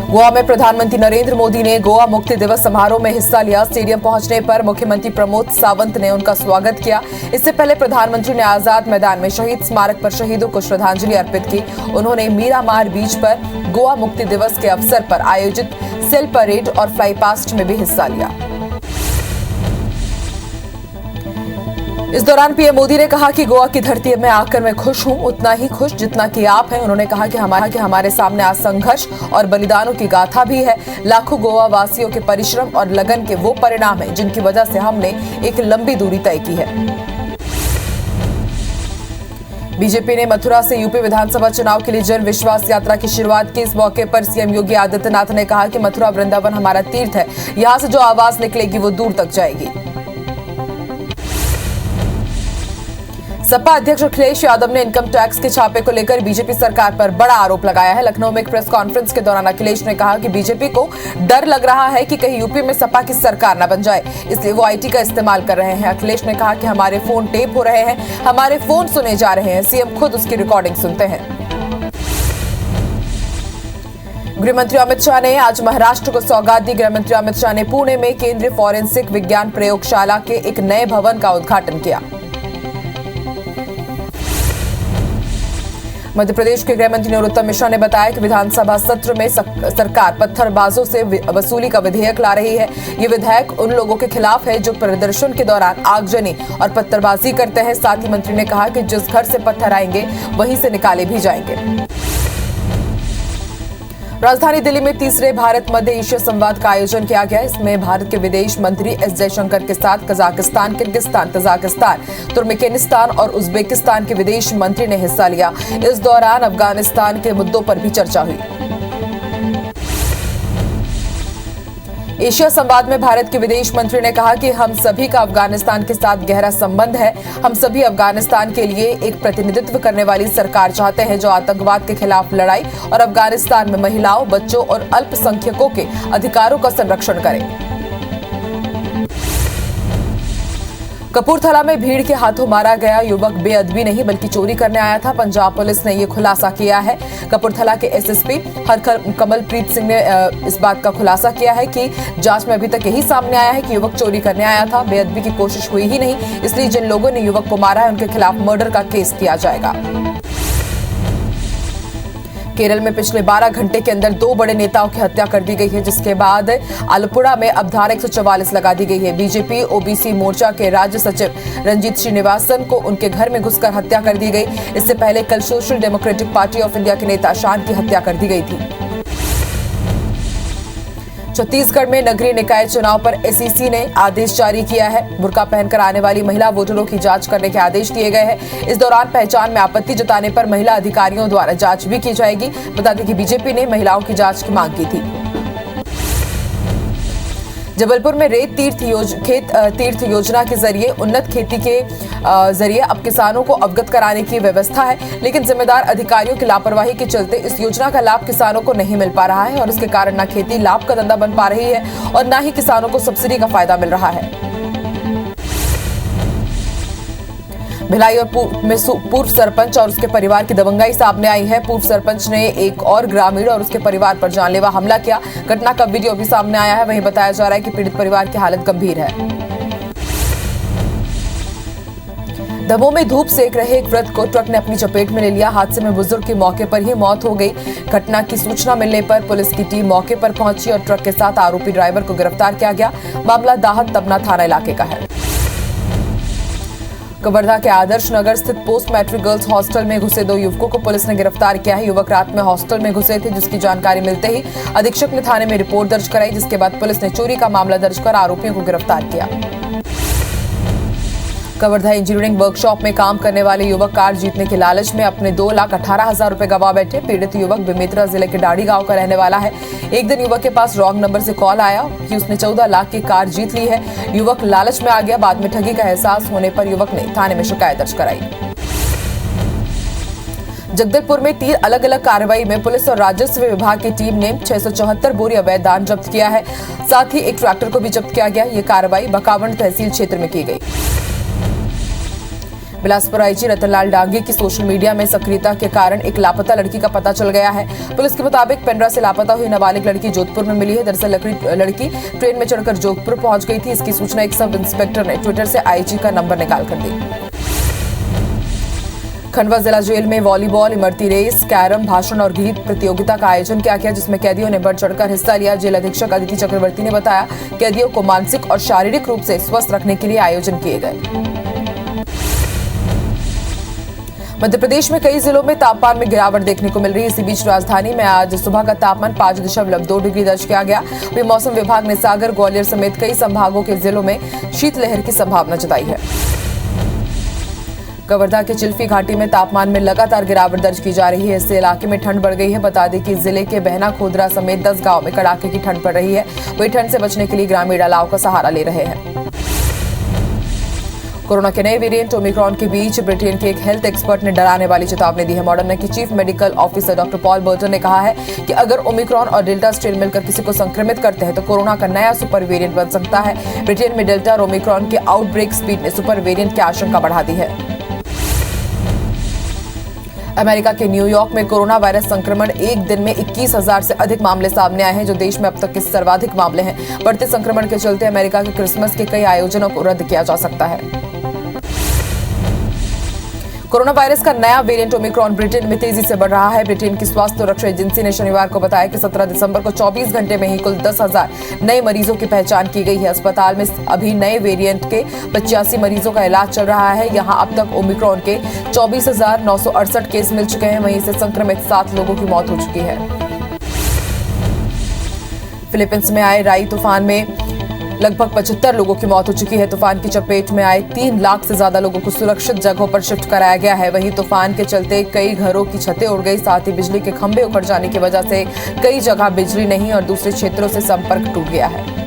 गोवा में प्रधानमंत्री नरेंद्र मोदी ने गोवा मुक्ति दिवस समारोह में हिस्सा लिया। स्टेडियम पहुंचने पर मुख्यमंत्री प्रमोद सावंत ने उनका स्वागत किया। इससे पहले प्रधानमंत्री ने आजाद मैदान में शहीद स्मारक पर शहीदों को श्रद्धांजलि अर्पित की। उन्होंने मीरामार बीच पर गोवा मुक्ति दिवस के अवसर पर आयोजित सेल परेड और फ्लाई पास्ट में भी हिस्सा लिया। इस दौरान पीएम मोदी ने कहा कि गोवा की धरती में आकर मैं खुश हूं, उतना ही खुश जितना कि आप हैं। उन्होंने कहा कि हमारे सामने आज संघर्ष और बलिदानों की गाथा भी है। लाखों गोवा वासियों के परिश्रम और लगन के वो परिणाम हैं जिनकी वजह से हमने एक लंबी दूरी तय की है। बीजेपी ने मथुरा से यूपी विधानसभा चुनाव के लिए जन विश्वास यात्रा की शुरुआत की। इस मौके पर सीएम योगी आदित्यनाथ ने कहा कि मथुरा वृंदावन हमारा तीर्थ है, यहां से जो आवाज निकलेगी वो दूर तक जाएगी। सपा अध्यक्ष अखिलेश यादव ने इनकम टैक्स के छापे को लेकर बीजेपी सरकार पर बड़ा आरोप लगाया है। लखनऊ में एक प्रेस कॉन्फ्रेंस के दौरान अखिलेश ने कहा कि बीजेपी को डर लग रहा है कि कहीं यूपी में सपा की सरकार न बन जाए, इसलिए वो आईटी का इस्तेमाल कर रहे हैं। अखिलेश ने कहा कि हमारे फोन टेप हो रहे हैं, हमारे फोन सुने जा रहे हैं, सीएम खुद उसकी रिकॉर्डिंग सुनते हैं। गृहमंत्री अमित शाह ने आज महाराष्ट्र को सौगात दी। गृहमंत्री अमित शाह ने पुणे में केंद्रीय फॉरेंसिक विज्ञान प्रयोगशाला के एक नए भवन का उद्घाटन किया। मध्य प्रदेश के गृह मंत्री नरोत्तम मिश्रा ने बताया कि विधानसभा सत्र में सरकार पत्थरबाजों से वसूली का विधेयक ला रही है। ये विधेयक उन लोगों के खिलाफ है जो प्रदर्शन के दौरान आगजनी और पत्थरबाजी करते हैं। साथ ही मंत्री ने कहा कि जिस घर से पत्थर आएंगे वहीं से निकाले भी जाएंगे। राजधानी दिल्ली में तीसरे भारत मध्य एशिया संवाद का आयोजन किया गया। इसमें भारत के विदेश मंत्री एस जयशंकर के साथ कजाकिस्तान, किर्गिस्तान, तजाकिस्तान, तुर्कमेनिस्तान और उज्बेकिस्तान के विदेश मंत्री ने हिस्सा लिया। इस दौरान अफगानिस्तान के मुद्दों पर भी चर्चा हुई। एशिया संवाद में भारत के विदेश मंत्री ने कहा कि हम सभी का अफगानिस्तान के साथ गहरा संबंध है। हम सभी अफगानिस्तान के लिए एक प्रतिनिधित्व करने वाली सरकार चाहते हैं जो आतंकवाद के खिलाफ लड़ाई और अफगानिस्तान में महिलाओं, बच्चों और अल्पसंख्यकों के अधिकारों का संरक्षण करे। कपूरथला में भीड़ के हाथों मारा गया युवक बेअदबी नहीं बल्कि चोरी करने आया था। पंजाब पुलिस ने यह खुलासा किया है। कपूरथला के एसएसपी कमलप्रीत सिंह ने इस बात का खुलासा किया है कि जांच में अभी तक यही सामने आया है कि युवक चोरी करने आया था। बेअदबी की कोशिश हुई ही नहीं, इसलिए जिन लोगों ने युवक को मारा है उनके खिलाफ मर्डर का केस किया जाएगा। केरल में पिछले 12 घंटे के अंदर 2 बड़े नेताओं की हत्या कर दी गई है, जिसके बाद आलपुड़ा में अब धारा 144 लगा दी गई है। बीजेपी ओबीसी मोर्चा के राज्य सचिव रंजीत श्रीनिवासन को उनके घर में घुसकर हत्या कर दी गई। इससे पहले कल social democratic party of India के नेता शान की हत्या कर दी गई थी। छत्तीसगढ़ में नगरीय निकाय चुनाव पर एसईसी ने आदेश जारी किया है। बुर्का पहनकर आने वाली महिला वोटरों की जांच करने के आदेश दिए गए हैं। इस दौरान पहचान में आपत्ति जताने पर महिला अधिकारियों द्वारा जांच भी की जाएगी। बता दें कि बीजेपी ने महिलाओं की जांच की मांग की थी। जबलपुर में रेत तीर्थ योजना के जरिए उन्नत खेती के जरिए अब किसानों को अवगत कराने की व्यवस्था है, लेकिन जिम्मेदार अधिकारियों की लापरवाही के चलते इस योजना का लाभ किसानों को नहीं मिल पा रहा है और इसके कारण न खेती लाभ का धंधा बन पा रही है और न ही किसानों को सब्सिडी का फायदा मिल रहा है। भिलाई और में पूर्व सरपंच और उसके परिवार की दबंगाई सामने आई है। पूर्व सरपंच ने एक और ग्रामीण और उसके परिवार पर जानलेवा हमला किया। घटना का वीडियो भी सामने आया है। वहीं बताया जा रहा है कि पीड़ित परिवार की हालत गंभीर है। दमोह में धूप सेक रहे एक वृद्ध को ट्रक ने अपनी चपेट में ले लिया। हादसे में बुजुर्ग की मौके पर ही मौत हो गई। घटना की सूचना मिलने पर पुलिस की टीम मौके पर पहुंची और ट्रक के साथ आरोपी ड्राइवर को गिरफ्तार किया गया। मामला दाहत तबना थाना इलाके का है। कवर्धा के आदर्श नगर स्थित पोस्ट मैट्रिक गर्ल्स हॉस्टल में घुसे 2 युवकों को पुलिस ने गिरफ्तार किया है। युवक रात में हॉस्टल में घुसे थे, जिसकी जानकारी मिलते ही अधीक्षक ने थाने में रिपोर्ट दर्ज कराई, जिसके बाद पुलिस ने चोरी का मामला दर्ज कर आरोपियों को गिरफ्तार किया। कवर्धा इंजीनियरिंग वर्कशॉप में काम करने वाले युवक कार जीतने के लालच में अपने 2,18,000 रुपए गंवा बैठे। पीड़ित युवक बेमेतरा जिले के डाड़ी गांव का रहने वाला है। एक दिन युवक के पास रॉन्ग नंबर से कॉल आया कि उसने 14 लाख की कार जीत ली है। युवक लालच में आ गया। बाद में ठगी का एहसास होने पर युवक ने थाने में शिकायत दर्ज कराई। जगदलपुर में 3 अलग अलग कार्रवाई में पुलिस और राजस्व विभाग की टीम ने 674 बोरी अवैध धान जब्त किया है। साथ ही एक ट्रैक्टर को भी जब्त किया गया। ये कार्रवाई बकावंड तहसील क्षेत्र में की गई। बिलासपुर आईजी रतनलाल डांगी की सोशल मीडिया में सक्रियता के कारण एक लापता लड़की का पता चल गया है। पुलिस के मुताबिक पेंड्रा से लापता हुई नाबालिग लड़की जोधपुर में मिली है। दरअसल लड़की ट्रेन में चढ़कर जोधपुर पहुंच गई थी। इसकी सूचना एक सब इंस्पेक्टर ने ट्विटर से आईजी का नंबर निकाल कर दी। खंडवा जिला जेल में वॉलीबॉल, इमरती रेस, कैरम, भाषण और गीत प्रतियोगिता का आयोजन किया गया, जिसमें कैदियों ने बढ़ चढ़कर हिस्सा लिया। जेल अधीक्षक अदिति चक्रवर्ती ने बताया, कैदियों को मानसिक और शारीरिक रूप से स्वस्थ रखने के लिए आयोजन किए गए। मध्य प्रदेश में कई जिलों में तापमान में गिरावट देखने को मिल रही है। इसी बीच राजधानी में आज सुबह का तापमान 5.2 डिग्री दर्ज किया गया। वहीं मौसम विभाग ने सागर, ग्वालियर समेत कई संभागों के जिलों में शीतलहर की संभावना जताई है। कवर्धा के चिल्फी घाटी में तापमान में लगातार गिरावट दर्ज की जा रही है। इससे इलाके में ठंड बढ़ गई है। बता दें कि जिले के बहना, खोदरा समेत 10 गांव में कड़ाके की ठंड पड़ रही है। वहीं ठंड से बचने के लिए ग्रामीण अलाव का सहारा ले रहे हैं। कोरोना के नए वेरिएंट ओमिक्रॉन के बीच ब्रिटेन के एक हेल्थ एक्सपर्ट ने डराने वाली चेतावनी दी है। मॉडर्ना के chief medical officer doctor Paul Burton ने कहा है कि अगर ओमिक्रॉन और डेल्टा स्ट्रेन मिलकर किसी को संक्रमित करते हैं तो कोरोना का नया सुपर वेरिएंट बन सकता है। ब्रिटेन में डेल्टा और ओमिक्रॉन के आउटब्रेक स्पीड ने सुपर वेरिएंट की आशंका बढ़ा दी है। अमेरिका के न्यूयॉर्क में कोरोना वायरस संक्रमण एक दिन में 21,000 से अधिक मामले सामने आए हैं, जो देश में अब तक के सर्वाधिक मामले हैं। बढ़ते संक्रमण के चलते अमेरिका के क्रिसमस के कई आयोजनों को रद्द किया जा सकता है। कोरोना वायरस का नया वेरिएंट ओमिक्रॉन ब्रिटेन में तेजी से बढ़ रहा है। ब्रिटेन की स्वास्थ्य सुरक्षा एजेंसी ने शनिवार को बताया कि 17 दिसंबर को 24 घंटे में ही कुल 10,000 नए मरीजों की पहचान की गई है। अस्पताल में अभी नए वेरिएंट के 85 मरीजों का इलाज चल रहा है। यहां अब तक ओमिक्रॉन के 24,968 केस मिल चुके हैं। वहीं इससे संक्रमित 7 लोगों की मौत हो चुकी है। फिलीपींस में आए राई तूफान में लगभग 75 लोगों की मौत हो चुकी है। तूफान की चपेट में आए 3 लाख से ज्यादा लोगों को सुरक्षित जगहों पर शिफ्ट कराया गया है। वहीं तूफान के चलते कई घरों की छतें उड़ गई। साथ ही बिजली के खंभे उखड़ जाने की वजह से कई जगह बिजली नहीं और दूसरे क्षेत्रों से संपर्क टूट गया है।